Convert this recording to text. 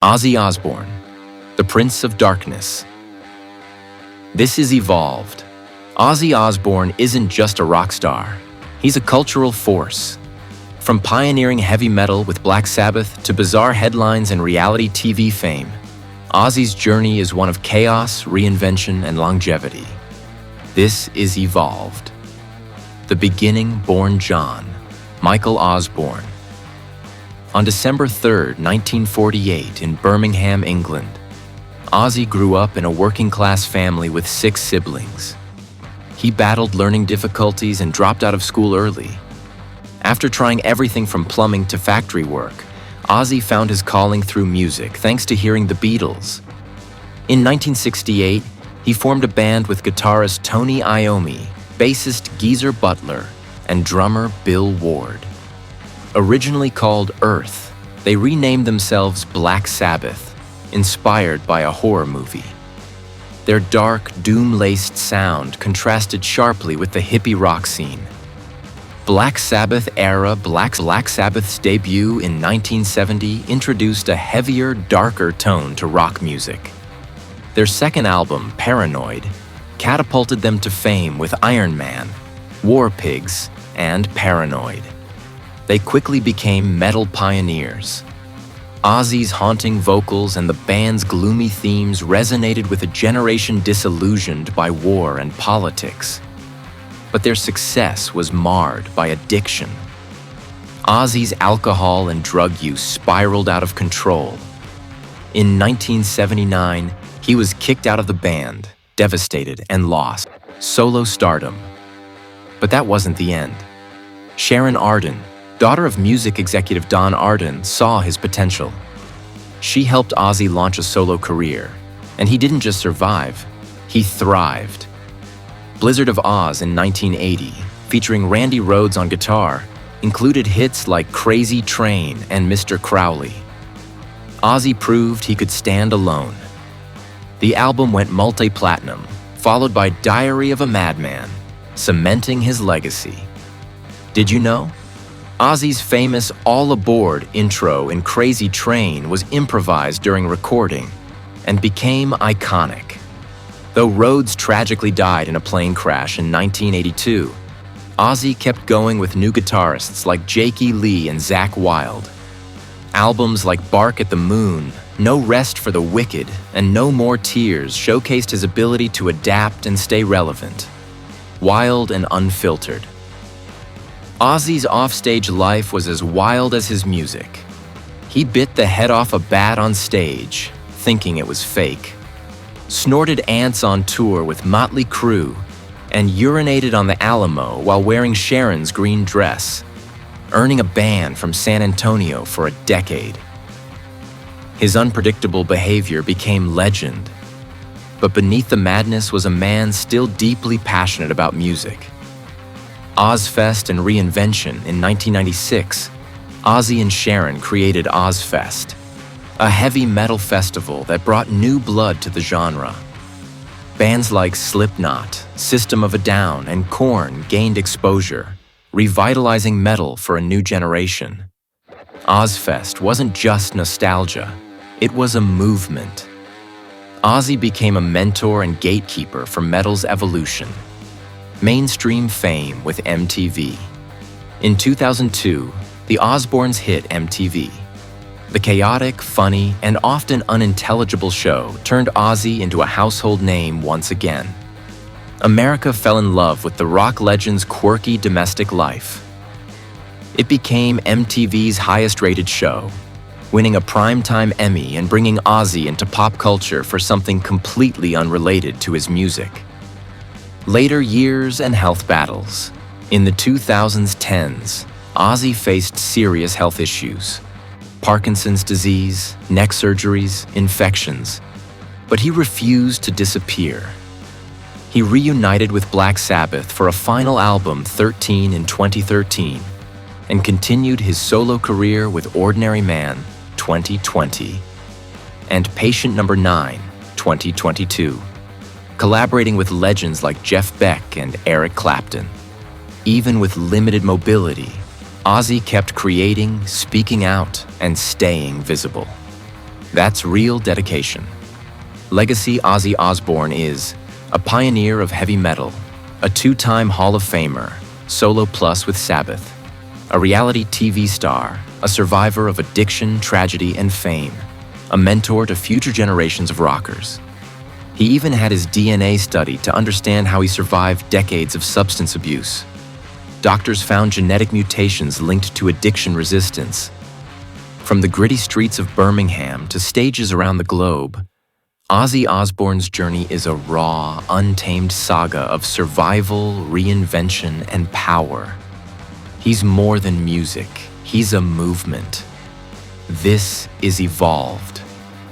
Ozzy Osbourne, the Prince of Darkness. This is Evolved. Ozzy Osbourne isn't just a rock star. He's a cultural force. From pioneering heavy metal with Black Sabbath to bizarre headlines and reality TV fame, Ozzy's journey is one of chaos, reinvention, and longevity. This is Evolved. The beginning born John, Michael Osbourne. On December 3, 1948, in Birmingham, England, Ozzy grew up in a working-class family with 6 siblings. He battled learning difficulties and dropped out of school early. After trying everything from plumbing to factory work, Ozzy found his calling through music thanks to hearing the Beatles. In 1968, he formed a band with guitarist Tony Iommi, bassist Geezer Butler, and drummer Bill Ward. Originally called Earth, they renamed themselves Black Sabbath, inspired by a horror movie. Their dark, doom-laced sound contrasted sharply with the hippie rock scene. Black Sabbath's debut in 1970 introduced a heavier, darker tone to rock music. Their second album, Paranoid, catapulted them to fame with Iron Man, War Pigs, and Paranoid. They quickly became metal pioneers. Ozzy's haunting vocals and the band's gloomy themes resonated with a generation disillusioned by war and politics. But their success was marred by addiction. Ozzy's alcohol and drug use spiraled out of control. In 1979, he was kicked out of the band, devastated, and lost solo stardom. But that wasn't the end. Sharon Arden, daughter of music executive Don Arden, saw his potential. She helped Ozzy launch a solo career, and he didn't just survive, he thrived. Blizzard of Oz in 1980, featuring Randy Rhoads on guitar, included hits like Crazy Train and Mr. Crowley. Ozzy proved he could stand alone. The album went multi-platinum, followed by Diary of a Madman, cementing his legacy. Did you know? Ozzy's famous All Aboard intro in Crazy Train was improvised during recording and became iconic. Though Rhoads tragically died in a plane crash in 1982, Ozzy kept going with new guitarists like Jakey Lee and Zakk Wylde. Albums like Bark at the Moon, No Rest for the Wicked, and No More Tears showcased his ability to adapt and stay relevant, wild and unfiltered. Ozzy's offstage life was as wild as his music. He bit the head off a bat on stage, thinking it was fake, snorted ants on tour with Motley Crue, and urinated on the Alamo while wearing Sharon's green dress, earning a ban from San Antonio for a decade. His unpredictable behavior became legend, but beneath the madness was a man still deeply passionate about music. Ozzfest and Reinvention in 1996, Ozzy and Sharon created Ozzfest, a heavy metal festival that brought new blood to the genre. Bands like Slipknot, System of a Down, and Korn gained exposure, revitalizing metal for a new generation. Ozzfest wasn't just nostalgia, it was a movement. Ozzy became a mentor and gatekeeper for metal's evolution. Mainstream fame with MTV. In 2002, the Osbournes hit MTV. The chaotic, funny, and often unintelligible show turned Ozzy into a household name once again. America fell in love with the rock legend's quirky domestic life. It became MTV's highest-rated show, winning a Primetime Emmy and bringing Ozzy into pop culture for something completely unrelated to his music. Later years and health battles. In the 2010s, Ozzy faced serious health issues. Parkinson's disease, neck surgeries, infections. But he refused to disappear. He reunited with Black Sabbath for a final album, 13, in 2013, and continued his solo career with Ordinary Man, 2020, and Patient Number 9, 2022. Collaborating with legends like Jeff Beck and Eric Clapton. Even with limited mobility, Ozzy kept creating, speaking out, and staying visible. That's real dedication. Legacy Ozzy Osbourne is a pioneer of heavy metal, a two-time Hall of Famer, solo plus with Sabbath, a reality TV star, a survivor of addiction, tragedy, and fame, a mentor to future generations of rockers. He even had his DNA studied to understand how he survived decades of substance abuse. Doctors found genetic mutations linked to addiction resistance. From the gritty streets of Birmingham to stages around the globe, Ozzy Osbourne's journey is a raw, untamed saga of survival, reinvention, and power. He's more than music, he's a movement. This is Evolved.